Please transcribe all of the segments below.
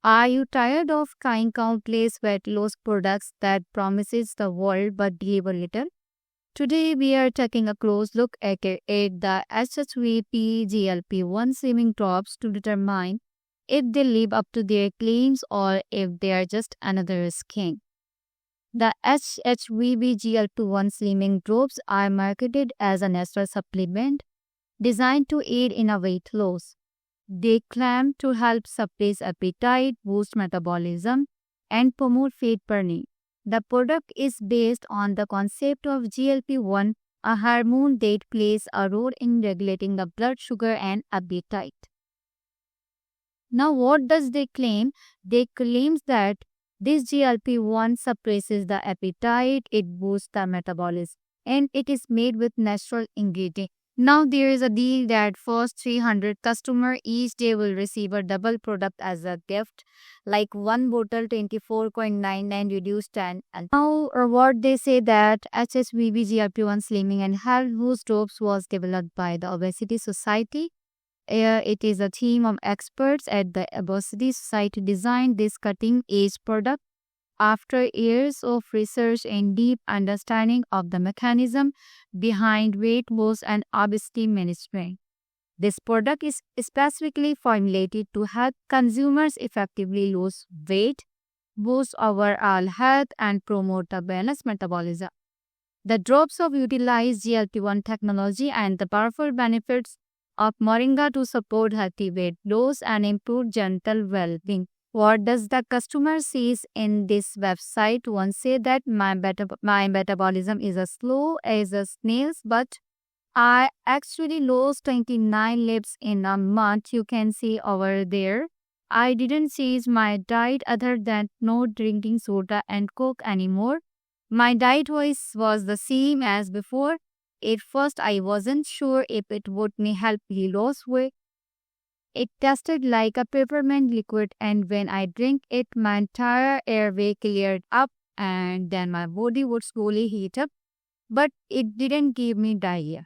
Are you tired of trying countless weight loss products that promises the world but deliver little? Today we are taking a close look at the SHVP GLP-1 slimming drops to determine if they live up to their claims or if they are just another scam. The SHVP GLP-1 slimming drops are marketed as a natural supplement designed to aid in a weight loss. They claim to help suppress appetite, boost metabolism, and promote fat burning. The product is based on the concept of GLP-1, a hormone that plays a role in regulating the blood sugar and appetite. Now, what does they claim? They claim that this GLP-1 suppresses the appetite, it boosts the metabolism, and it is made with natural ingredients. Now there is a deal that first 300 customer each day will receive a double product as a gift, like one bottle 24.99 reduced 10. And now or what they say that HSVB GLP-1 Slimming and Health Boost Drops was developed by the Obesity Society. It is a team of experts at the Obesity Society designed this cutting-edge product after years of research and deep understanding of the mechanism behind weight loss and obesity management. This product is specifically formulated to help consumers effectively lose weight, boost overall health, and promote a balanced metabolism. The drops of utilize GLP-1 technology and the powerful benefits of moringa to support healthy weight loss and improve gentle well-being. What does the customer sees in this website? One say that my metabolism is as slow as a snail's, but I actually lost 29 lips in a month. You can see over there. I didn't change my diet other than no drinking soda and coke anymore. My diet was the same as before. At first, I wasn't sure if it would me help me lose weight. It tasted like a peppermint liquid, and when I drank it, my entire airway cleared up and then my body would slowly heat up, but it didn't give me diarrhea.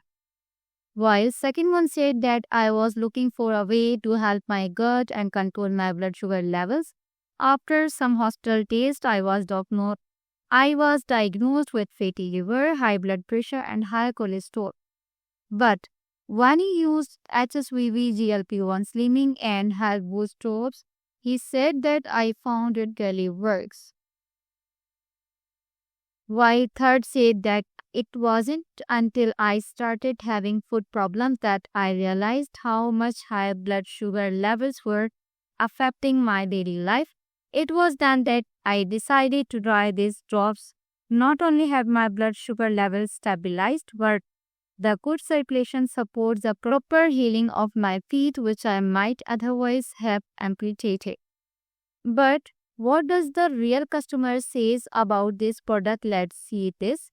While second one said that I was looking for a way to help my gut and control my blood sugar levels. After some hospital test, I was diagnosed with fatty liver, high blood pressure, and high cholesterol. But when he used HSVV GLP-1 Slimming and Health Boost Drops, he said that I found it really works. While third said that it wasn't until I started having food problems that I realized how much high blood sugar levels were affecting my daily life. It was then that I decided to try these drops. Not only have my blood sugar levels stabilized, but the good circulation supports the proper healing of my feet, which I might otherwise have amputated. But what does the real customer says about this product? Let's see this.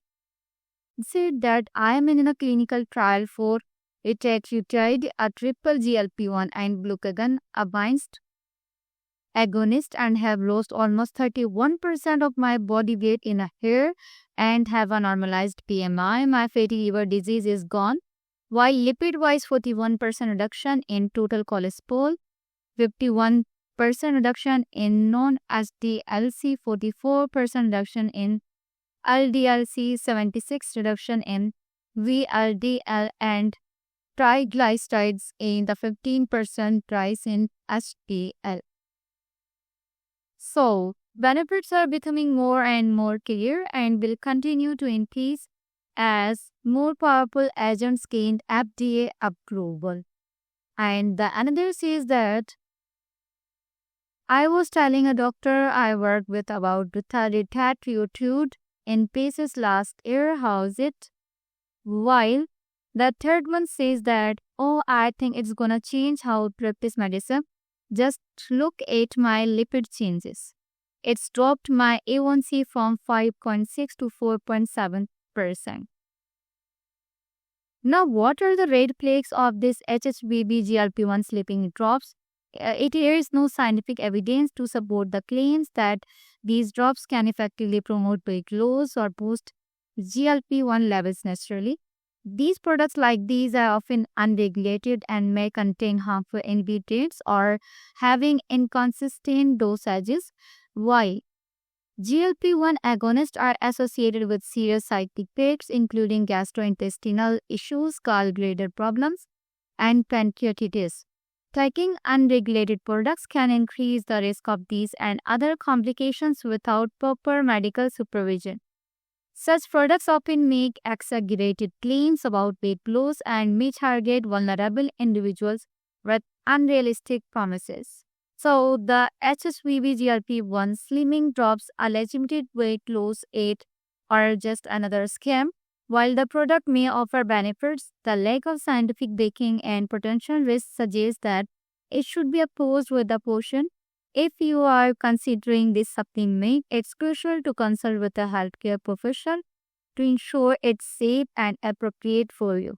It said that I am in a clinical trial for etaglutide, a triple GLP-1 and glucagon agonist, and have lost almost 31% of my body weight in a year and have a normalized BMI. My fatty liver disease is gone. While lipid-wise 41% reduction in total cholesterol, 51% reduction in non-HDLC, 44% reduction in LDLC, 76% reduction in VLDL, and triglycerides in the 15% rise in HDL. So, benefits are becoming more and more clear and will continue to increase as more powerful agents gain FDA approval. And the another says that I was telling a doctor I worked with about retatrutide in patients last year. How's it? While the third one says that, oh, I think it's gonna change how I practice medicine. Just look at my lipid changes. It's dropped my A1C from 5.6 to 4.7%. Now, what are the red flags of this HSBB GLP-1 sleeping drops? There is no scientific evidence to support the claims that these drops can effectively promote weight loss or boost GLP-1 levels naturally. These products like these are often unregulated and may contain harmful ingredients or having inconsistent dosages, while GLP-1 agonists are associated with serious side effects including gastrointestinal issues, gallbladder problems, and pancreatitis. Taking unregulated products can increase the risk of these and other complications without proper medical supervision. Such products often make exaggerated claims about weight loss and may target vulnerable individuals with unrealistic promises. So, the HSVB GLP-1 slimming drops, alleged weight loss aid, are just another scam. While the product may offer benefits, the lack of scientific backing and potential risks suggest that it should be opposed with a caution. If you are considering this supplement, it's crucial to consult with a healthcare professional to ensure it's safe and appropriate for you.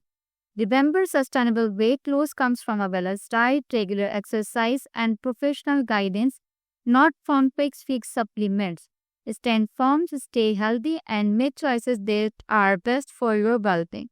Remember, sustainable weight loss comes from a balanced diet, regular exercise, and professional guidance, not from quick fix supplements. Stay informed, stay healthy, and make choices that are best for your well being.